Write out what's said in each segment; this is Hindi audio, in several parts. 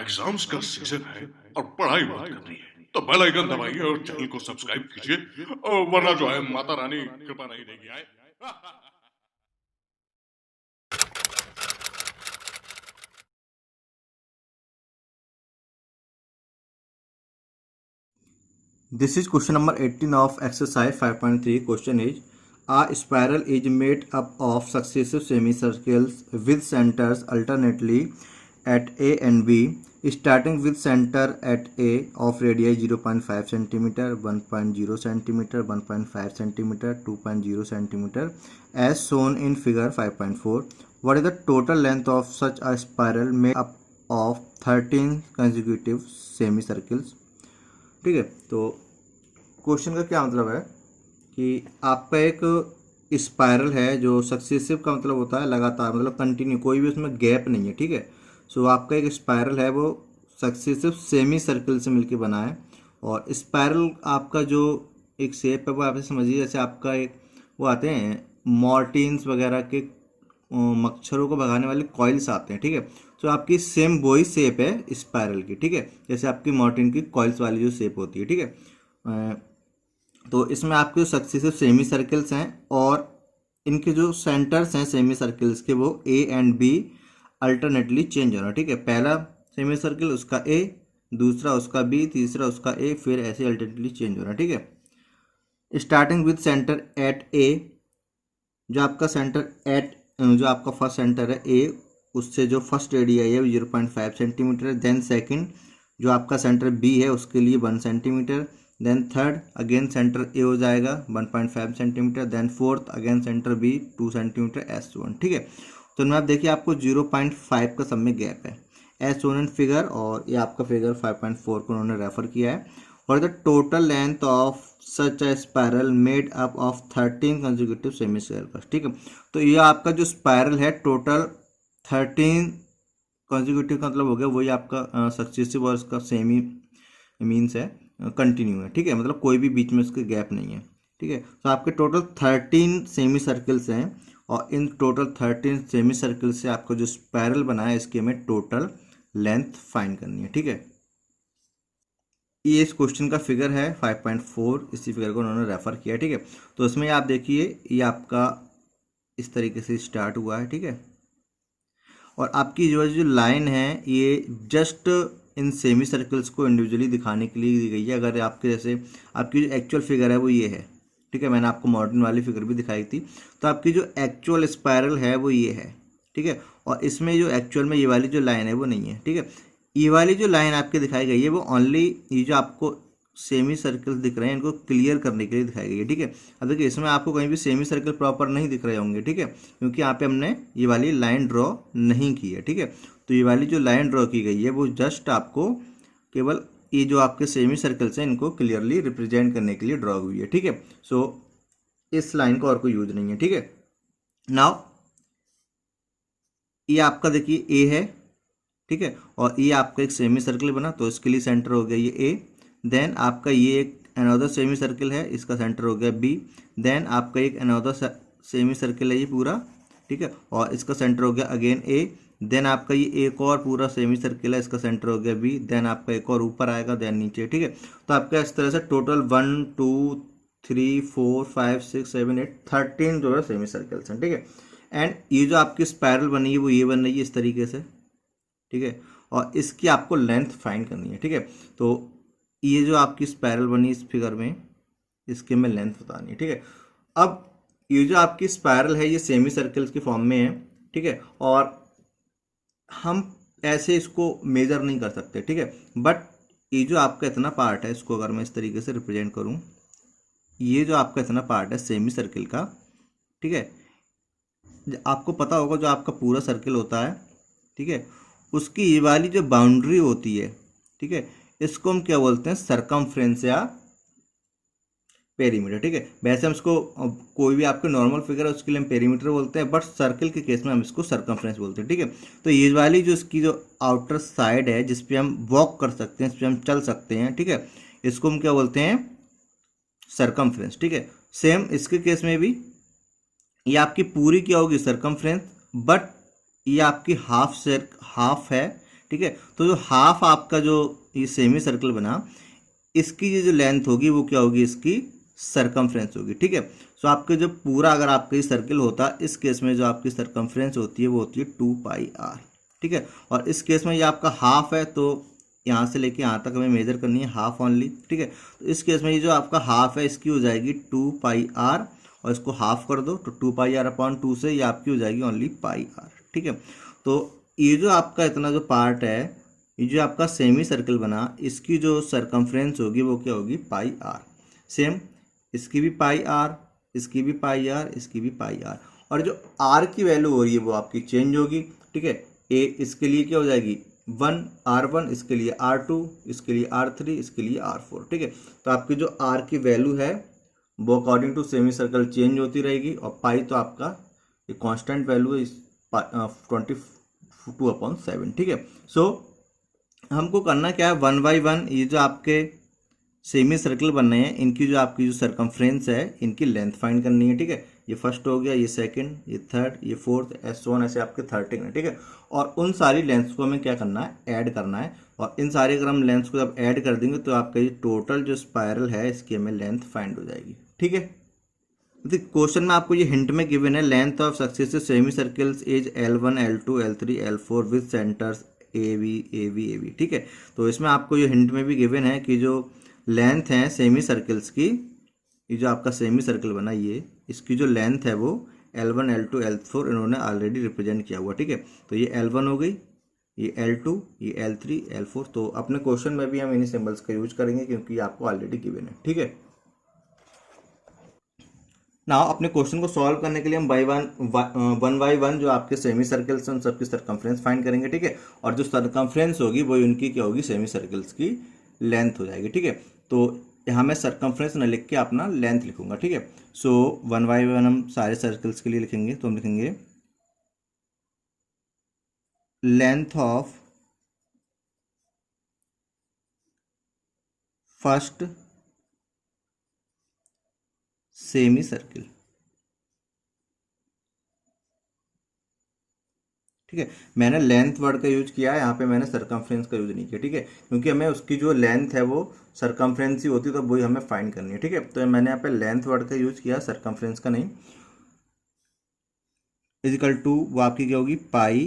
एग्जाम्स का सीजन है और पढ़ाई बहुत करनी है, तो बेल आइकन दबाइए और चैनल को सब्सक्राइब कीजिए, और वरना जो है माता रानी कृपा नहीं देगी आए। This is question number 18 of exercise 5.3. Question is, a spiral is made up of successive semicircles with centers alternately at A and B, starting with center at A of radii 0.5 cm, 1.0 cm, 1.5 cm, 2.0 cm, as shown in figure 5.4. What is the total length of such a spiral made up of 13 consecutive semicircles? ठीक है, तो क्वेश्चन का क्या मतलब है कि आपका एक स्पायरल है जो सक्सेसिव का मतलब होता है लगातार, मतलब कंटिन्यू, कोई भी उसमें गैप नहीं है। ठीक है, सो आपका एक स्पायरल है वो सक्सेसिव सेमी सर्कल से मिलके बना है। और स्पायरल आपका जो एक शेप है वो आप समझिए जैसे आपका एक वो आते हैं मॉर्टिन्स वगैरह के मच्छरों को भगाने वाले कॉइल्स आते हैं। ठीक है, तो आपकी सेम वही शेप है स्पायरल की। ठीक है, जैसे आपकी मॉर्टिन की कॉइल्स वाली जो शेप होती है। ठीक है, तो इसमें आपके जो सक्सेसिव सेमी सर्कल्स हैं और इनके जो सेंटर्स हैं सेमी सर्कल्स के वो A and B alternately change हो रहा है। ठीक है, पहला सेमी सर्कल उसका ए, दूसरा उसका बी, तीसरा उसका ए, फिर ऐसे अल्टरनेटली चेंज हो रहा है। ठीक है, स्टार्टिंग विद सेंटर एट ए, जो आपका सेंटर एट जो आपका फर्स्ट सेंटर है ए, उससे जो फर्स्ट रेडियाई है वो 0.5 सेंटीमीटर है। देन सेकंड जो आपका सेंटर बी है उसके लिए 1 centimetre. Then third again centre A हो जाएगा 1.5 centimetre. Then fourth again centre B 2 centimetre S one. ठीक है, तो इनमें आप देखिए आपको 0.5 का सब में गैप है एस वन इन फिगर, और ये आपका फिगर 5.4 को उन्होंने रेफर किया है। और the total length of such a spiral made up of 13 consecutive semicircles। ठीक है, तो ये आपका जो स्पायरल है टोटल 13 consecutive का मतलब हो गया वही आपका सक्सेसिव और इसका सेमी मीन्स है कंटिन्यू है। ठीक है, मतलब कोई भी बीच में इसके गैप नहीं है। ठीक है, तो आपके टोटल 13 सेमी सर्कल्स हैं और इन टोटल 13 सेमी सर्कल से आपका जो स्पायरल बना है इसकी हमें टोटल लेंथ फाइंड करनी है। ठीक है, ये इस क्वेश्चन का फिगर है 5.4, इसी फिगर को उन्होंने रेफर किया। ठीक है, तो इसमें आप देखिए ये आपका इस तरीके से स्टार्ट हुआ है। ठीक है, और आपकी जो लाइन है ये जस्ट इन सेमी सर्कल्स को इंडिविजुअली दिखाने के लिए दी गई है। अगर आपके जैसे आपकी जो एक्चुअल फिगर है वो ये है। ठीक है, मैंने आपको मॉडर्न वाली फिगर भी दिखाई थी, तो आपकी जो एक्चुअल स्पायरल है वो ये है। ठीक है, और इसमें जो एक्चुअल में ये वाली जो लाइन है वो नहीं है। ठीक है, ये वाली जो लाइन आपके दिखाई गई है वो ओनली ये जो आपको सेमी सर्कल दिख रहे हैं इनको क्लियर करने के लिए दिखाई गई है। ठीक है, अब देखिए इसमें आपको कहीं भी सेमी सर्कल प्रॉपर नहीं दिख रहे होंगे। ठीक है, क्योंकि यहाँ पे हमने ये वाली लाइन ड्रॉ नहीं की है। ठीक है, तो ये वाली जो लाइन ड्रॉ की गई है वो जस्ट आपको केवल ये जो आपके सेमी सर्कल्स हैं इनको क्लियरली रिप्रेजेंट करने के लिए ड्रॉ हुई है। ठीक है, सो इस लाइन का और कोई यूज नहीं है। ठीक है, नाउ ये आपका देखिए ए है। ठीक है, और ये आपका एक सेमी सर्कल बना तो इसके लिए सेंटर हो गया ये ए। देन आपका ये एक अनदर सेमी सर्कल है, इसका सेंटर हो गया बी। देन आपका एक अनदर सेमी सर्कल है ये पूरा। ठीक है, और इसका सेंटर हो गया अगेन ए। देन आपका ये एक और पूरा सेमी सर्कल है, इसका सेंटर हो गया बी। देन आपका एक और ऊपर आएगा, देन नीचे। ठीक है, तो आपका इस तरह से टोटल 1 2 3 4 5 6 7 8 13 जो है सेमी सर्कल्स हैं। ठीक है, एंड ये जो आपकी स्पायरल बनी है वो ये बन रही है इस तरीके से। ठीक है, और इसकी आपको लेंथ फाइंड करनी है। ठीक है, तो ये जो आपकी स्पायरल बनी इस फिगर में इसके में लेंथ बतानी है। ठीक है, अब ये जो आपकी स्पायरल है ये सेमी सर्कल्स के फॉर्म में है। ठीक है, और हम ऐसे इसको मेजर नहीं कर सकते। ठीक है, बट ये जो आपका इतना पार्ट है इसको अगर मैं इस तरीके से रिप्रेजेंट करूं, ये जो आपका इतना पार्ट है सेमी सर्कल का। ठीक है, आपको पता होगा जो आपका पूरा सर्कल होता है, ठीक है, उसकी ये वाली जो बाउंड्री होती है, ठीक है, इसको हम क्या बोलते हैं, सरकमफ्रेंस या पेरीमीटर। ठीक है, वैसे हम इसको कोई भी आपके नॉर्मल फिगर है उसके लिए हम पेरीमीटर बोलते हैं, बट सर्कल के केस में हम इसको सरकमफ्रेंस बोलते हैं। ठीक है, तो ये वाली जो इसकी जो आउटर साइड है जिस पे हम वॉक कर सकते हैं, इस पे हम चल सकते हैं, ठीक है, इसको हम क्या बोलते हैं, सरकमफ्रेंस। ठीक है, सेम इसके केस में भी ये आपकी पूरी क्या होगी, सरकमफ्रेंस, बट ये आपकी हाफ है। ठीक है। तो जो हाफ आपका जो ये सेमी सर्कल बना, इसकी ये जो लेंथ होगी वो क्या होगी, इसकी सरकमफ्रेंस होगी, ठीक है। सो आपके जो पूरा अगर आपका ये सर्कल होता, इस केस में जो आपकी सरकमफ्रेंस होती है वो होती है 2πr, ठीक है। और इस केस में ये आपका हाफ है, तो यहाँ से लेके यहाँ तक हमें मेजर करनी है हाफ ओनली, ठीक है। तो इस केस में ये जो आपका हाफ है इसकी हो जाएगी 2πr, और इसको हाफ कर दो तो 2πr/2 से ये आपकी हो जाएगी ओनली πr, ठीक है। तो ये जो आपका इतना जो पार्ट है, ये जो आपका सेमी सर्कल बना, इसकी जो सरकमफ्रेंस होगी वो क्या होगी, πr। सेम इसकी भी πr, इसकी भी πr, इसकी भी πr, और जो r की वैल्यू हो रही है वो आपकी चेंज होगी, ठीक है। ए इसके लिए क्या हो जाएगी 1r1, इसके लिए r2, इसके लिए r3, इसके लिए r4, ठीक है। तो आपकी जो r की वैल्यू है वो according to semi circle change होती रहेगी, और पाई तो आपका ये कांस्टेंट वैल्यू है 22/7, ठीक है। सो हमको करना क्या है, 1 बाई 1 ये जो आपके सेमी सर्कल बनने हैं, इनकी जो आपकी जो सरकमफ्रेंस है, इनकी लेंथ फाइंड करनी है, ठीक है। ये फर्स्ट हो गया, ये सेकंड, ये थर्ड, ये फोर्थ, S1 ऐसे आपके 13 है, ठीक है। और उन सारी लेंथ्स को हमें क्या करना है, ऐड करना है, और इन सारे अगर हम लेंथ्स को जब ऐड कर देंगे तो आपका ये टोटल जो स्पायरल है इसकी हमें लेंथ फाइंड हो जाएगी, ठीक है। क्वेश्चन में आपको ये हिंट में गिवन है, length of successive semi circles is L1, L2, L3, L4 with centres AB, AB, AB, ठीक है। तो इसमें आपको ये हिंट में भी गिवन है कि जो लेंथ है सेमी सर्कल्स की, ये जो आपका सेमी सर्कल बना ये, इसकी जो लेंथ है वो L1, L2, L4 इन्होंने ऑलरेडी रिप्रेजेंट किया हुआ, ठीक है। तो ये L1 हो गई, ये L2, ये L3, L4। तो अपने क्वेश्चन में भी हम इन्हीं सिंबल्स का यूज करेंगे क्योंकि ये आपको ऑलरेडी गिवन है, ठीक है। ना अपने क्वेश्चन को सॉल्व करने के लिए हम वन बाई वन जो आपके सेमी सर्कल्स हैं उन सबकी सरकमफ्रेंस फाइंड करेंगे, ठीक है। और जो सरकमफ्रेंस होगी वो उनकी क्या होगी, सेमी सर्कल्स की लेंथ हो जाएगी, ठीक है। तो यहाँ मैं सरकमफ्रेंस न लिख के अपना लेंथ लिखूंगा, ठीक है। सो 1 बाई 1 हम सारे सर्कल्स के लिए लिखेंगे, तो हम लिखेंगे length of first semi circle, ठीक है। मैंने लेंथ वर्ड का यूज किया है, यहाँ पे मैंने सरकमफ्रेंस का यूज नहीं किया, ठीक है, क्योंकि हमें उसकी जो लेंथ है वो सरकमफ्रेंस ही होती है, तो वही हमें फाइंड करनी है, ठीक है। तो मैंने यहाँ पे लेंथ वर्ड का यूज किया, सरकमफ्रेंस का नहीं। इजिकल टू वो आपकी क्या होगी, पाई,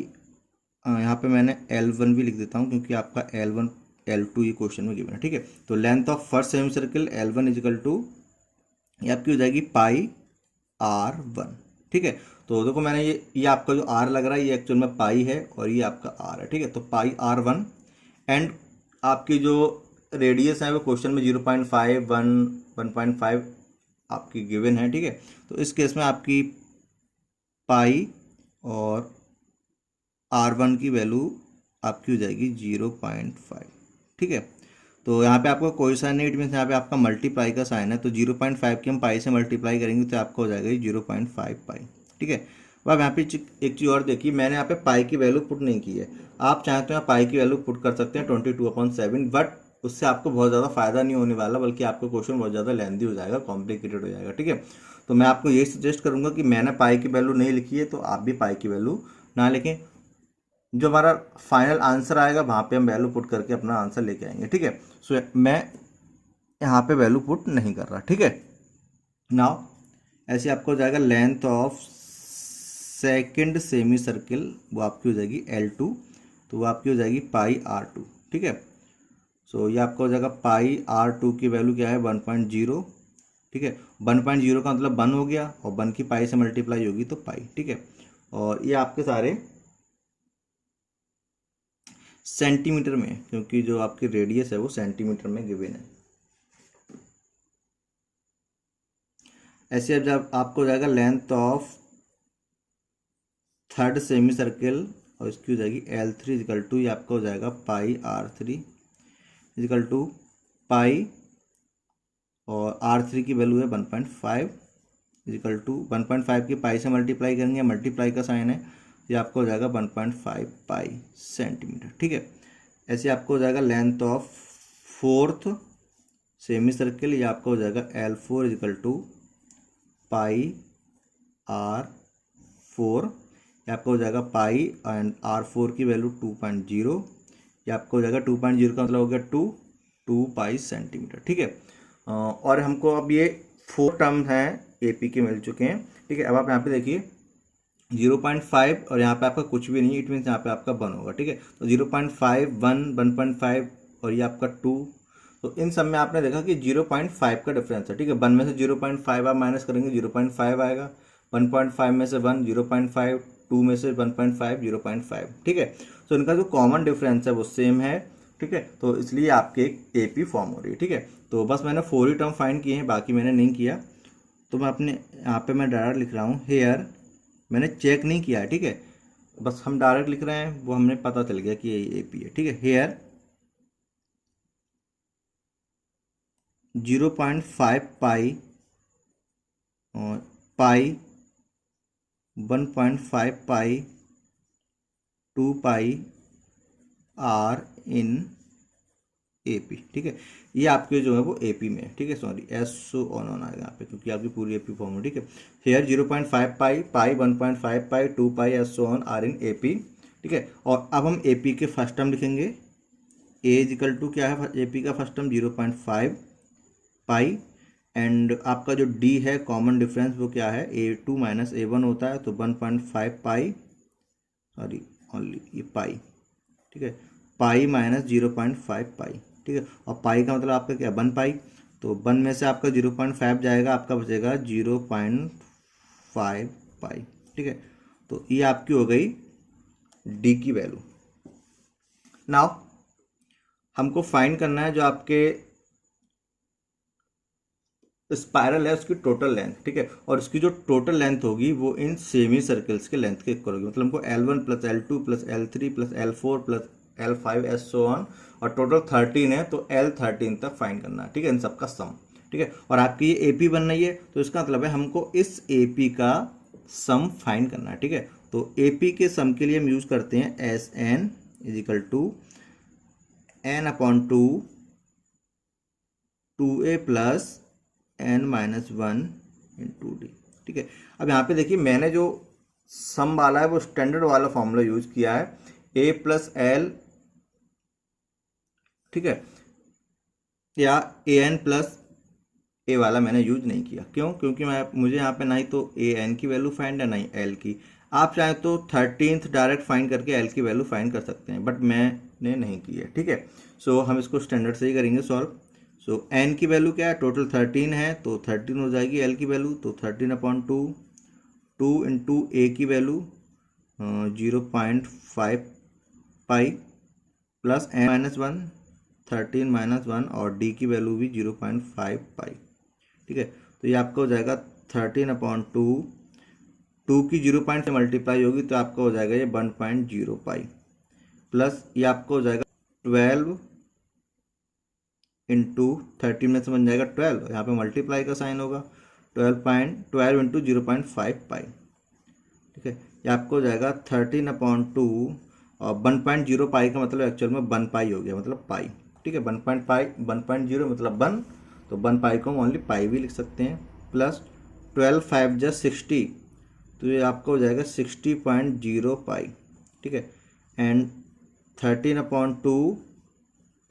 यहाँ पे मैंने L1 भी लिख देता हूँ क्योंकि आपका L1 L2 ये क्वेश्चन में गिवन है, ठीक है। तो length of first semi circle L1 equal to ये आपकी हो जाएगी πr1, ठीक है। तो देखो मैंने ये आपका जो r लग रहा है ये एक्चुअल में पाई है और ये आपका r है, ठीक है। तो πr1 एंड आपकी जो रेडियस है वो क्वेश्चन में 0.5, 1.5 आपकी गिवन है, ठीक है। तो इस केस में आपकी पाई और R1 की वैल्यू आपकी हो जाएगी 0.5, ठीक है। तो यहाँ पे आपका कोई साइन नहीं, इट मीन्स यहाँ पे आपका मल्टीप्लाई का साइन है, तो 0.5 की हम पाई से मल्टीप्लाई करेंगे तो आपका हो जाएगा 0.5 पाई, ठीक है। अब यहाँ पे एक चीज़ और देखिए, मैंने यहाँ पे पाई की वैल्यू पुट नहीं की है, आप चाहें तो यहाँ पाई की वैल्यू पुट कर सकते हैं 22/7, बट उससे आपको बहुत ज़्यादा फायदा नहीं होने वाला, बल्कि आपका क्वेश्चन बहुत ज़्यादा लेंदी हो जाएगा, कॉम्प्लिकेटेड हो जाएगा, ठीक है। तो मैं आपको ये सजेस्ट करूँगा कि मैंने पाई की वैल्यू नहीं लिखी है तो आप भी पाई की वैल्यू ना लिखें, जो हमारा फाइनल आंसर आएगा वहाँ पे हम वैल्यू पुट करके अपना आंसर लेके आएंगे, ठीक है। सो मैं यहाँ पे वैल्यू पुट नहीं कर रहा, ठीक है। नाउ ऐसे आपको हो जाएगा length of second semi circle, वो आपकी हो जाएगी L2, तो वो आपकी हो जाएगी πr2, ठीक है। सो ये आपका हो जाएगा πr2 की वैल्यू क्या है 1.0, ठीक है। 1.0 का मतलब 1 हो गया, और 1 की पाई से मल्टीप्लाई होगी तो पाई, ठीक है। और ये आपके सारे सेंटीमीटर में है, क्योंकि जो आपकी रेडियस है वो सेंटीमीटर में गिवन है। ऐसे अब जब आपको हो जाएगा length of third semi circle, और इसकी हो जाएगी L3 इजिकल टू, ये आपका हो जाएगा πr3 इजिकल टू पाई, और R3 की वैल्यू है 1.5 इजिकल टू 1.5 की पाई से मल्टीप्लाई करेंगे, मल्टीप्लाई का साइन है, ये आपको हो जाएगा 1.5 पाई सेंटीमीटर, ठीक है। ऐसे आपको हो जाएगा length of fourth semi circle, ये आपका हो जाएगा L4 इजिकल टू πr4, ये आपका हो जाएगा पाई एंड R4 की वैल्यू 2.0, ये आपको हो जाएगा 2.0 का मतलब हो गया 2 पाई सेंटीमीटर। ठीक है, और हमको अब ये 4 टर्म हैं AP के मिल चुके हैं। ठीक है, अब आप यहाँ पे देखिए 0.5 और यहाँ पे आपका कुछ भी नहीं, इट मीन्स यहाँ पे आपका 1 होगा। ठीक है, तो 0.5 1 1.5 और ये आपका 2, तो इन सब में आपने देखा कि 0.5 का डिफरेंस है। ठीक है, 1 में से 0.5 आप माइनस करेंगे 0.5 आएगा, 1.5 में से 1 0.5, 2 में से 1.5 0.5। ठीक है, तो इनका जो कॉमन डिफरेंस है वो सेम है। ठीक है, तो इसलिए आपके एक AP फॉर्म हो रही है। ठीक है, तो बस मैंने 4 ही टर्म फाइंड किए हैं, बाकी मैंने नहीं किया। तो मैं अपने यहाँ पे मैं डायरेक्ट लिख रहा हूँ हेयर, मैंने चेक नहीं किया है। ठीक है, बस हम डायरेक्ट लिख रहे हैं, वो हमने पता चल गया कि ये AP है। ठीक है, हेयर 0.5 पाई और पाई 1.5 pi 2 pi are in AP। ठीक है, ये आपके जो है वो AP में है। ठीक है, सॉरी SO ऑन आएगा यहाँ पे क्योंकि आपकी पूरी AP फॉर्म है। ठीक है, here 0.5 pi 1.5 pi 2 pi SO on are in AP। ठीक है, और अब हम AP के फर्स्ट टर्म लिखेंगे, A इजिकल टू क्या है AP का फर्स्ट टर्म 0.5 पाई, एंड आपका जो D है कॉमन डिफरेंस वो क्या है A2 माइनस A1 होता है, तो 1.5 पाई, सॉरी ओनली ये पाई। ठीक है, पाई माइनस 0.5 पाई। ठीक है, और पाई का मतलब आपका क्या 1 पाई, तो 1 में से आपका 0.5 जाएगा, आपका बचेगा 0.5 पाई। ठीक है, तो ये आपकी हो गई D की वैल्यू। नाउ हमको फाइंड करना है जो आपके स्पायरल है उसकी टोटल लेंथ। ठीक है, और उसकी जो टोटल लेंथ होगी वो इन सेमी सर्कल्स के लेंथ के इक्वल होगी। मतलब हमको L1 plus L2 plus L3 plus L4 plus L5 S so on, और टोटल 13 है, तो L13 तक फाइंड करना है। ठीक है, इन सबका सम। ठीक है, और आपकी ये AP बन रही है, तो इसका मतलब है हमको इस AP का सम फाइंड करना है। ठीक है, तो AP के सम के लिए हम यूज करते हैं SN equal to N/2 2A plus N-1 into D। ठीक है, अब यहाँ पे देखिए मैंने जो सम वाला है वो स्टैंडर्ड वाला फॉर्मूला यूज किया है, A प्लस L, ठीक है, या AN प्लस A वाला मैंने यूज नहीं किया। क्यों? क्योंकि मुझे यहाँ पे ना ही तो AN की वैल्यू फाइंड है ना ही L की। आप चाहें तो 13th डायरेक्ट फाइंड करके L की वैल्यू फाइंड कर सकते हैं, बट मैंने नहीं की है। ठीक है, सो हम इसको स्टैंडर्ड से ही करेंगे सॉल्व। सो N की वैल्यू क्या है, टोटल 13 है, तो 13 हो जाएगी L की वैल्यू, तो 13/2 2 इंटू A की वैल्यू 0.5 पाई प्लस N-1 13-1 और D की वैल्यू भी 0.5 पाई। ठीक है, तो ये आपका हो जाएगा 13/2, 2 की 0 से मल्टीप्लाई होगी तो आपका हो जाएगा ये 1.0 पाई, प्लस ये आपका हो जाएगा 12 इंटू 13 में से बन जाएगा 12, यहाँ पे मल्टीप्लाई का साइन होगा, 12 इंटू 0.5 पाई। ठीक है, ये आपको हो जाएगा 13/2 और 1.0 पाई का मतलब एक्चुअल में 1 पाई हो गया, मतलब पाई। ठीक है, 1.0 मतलब 1, तो 1 पाई को हम ओनली पाई भी लिख सकते हैं, प्लस 12 5 जा 60, तो ये आपका हो जाएगा 60.0 पाई। ठीक है, एंड 13/2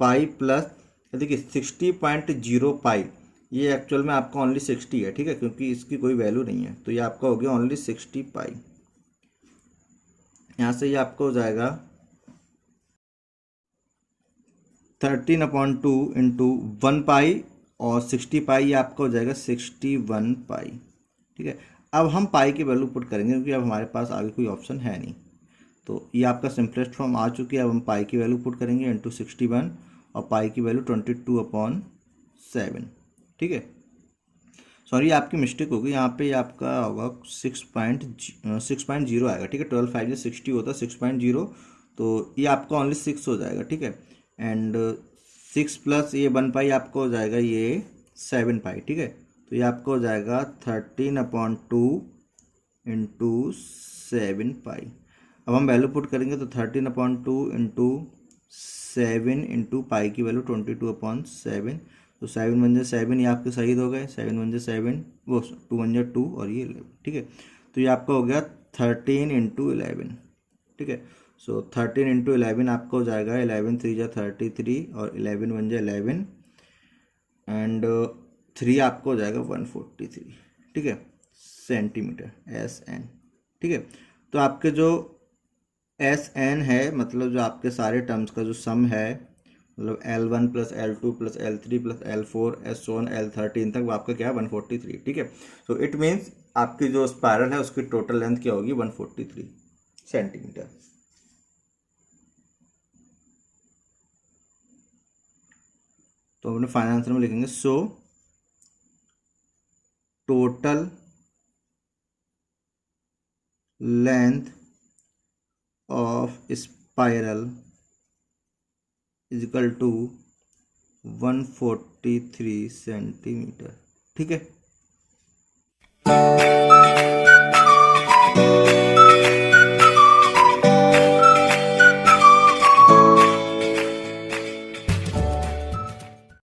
पाई प्लस देखिए 60.0 पाई, ये एक्चुअल में आपका ओनली 60 है। ठीक है, क्योंकि इसकी कोई वैल्यू नहीं है, तो ये आपका हो गया ओनली 60 पाई। यहाँ से ये आपको हो जाएगा 13/2 इंटू 1 पाई और 60 पाई, ये आपका हो जाएगा 61 पाई। ठीक है, अब हम पाई की वैल्यू पुट करेंगे क्योंकि अब हमारे पास आगे कोई ऑप्शन है नहीं, तो ये आपका सिंपलेस्ट फॉर्म आ चुकी है। अब हम पाई की वैल्यू पुट करेंगे इंटू 61 और पाई की वैल्यू 22/7। ठीक है, सॉरी आपकी मिस्टेक होगी, यहाँ पे आपका होगा 6.0 आएगा। ठीक है, 12 5 60 होता है 6.0, तो ये आपका ओनली 6 हो जाएगा। ठीक है, एंड 6 प्लस ये 1 पाई आपको हो जाएगा ये 7 पाई। ठीक है, तो ये आपको हो जाएगा 13/2 इंटू 7 पाई। अब हम वैल्यू पुट करेंगे तो 13/2 इंटू 7 इंटू पाई की वैल्यू 22/7, तो 7 1 जा 7, ये आपके सही हो गए, 7 1 जा 7, वो 2 1 जा 2 और ये 11। ठीक है, तो ये आपका हो गया 13 इंटू 11। ठीक है, सो 13 इंटू 11 आपका हो जाएगा 11 3 जा 33 और 11 1 जा 11 एंड 3 आपका हो जाएगा 143, ठीक है, सेंटीमीटर एस एन, ठीक है। तो आपके जो एस एन है मतलब जो आपके सारे टर्म्स का जो सम है मतलब L1 plus L2 plus L3 plus L4 S1 L13 तक वो आपका क्या है 143, ठीक है। सो इट मीन्स आपकी जो स्पायरल है उसकी टोटल लेंथ क्या होगी 143 सेंटीमीटर। तो अपने फाइनल आंसर में लिखेंगे so total length of spiral is equal to 143 centimetre, ठीक है।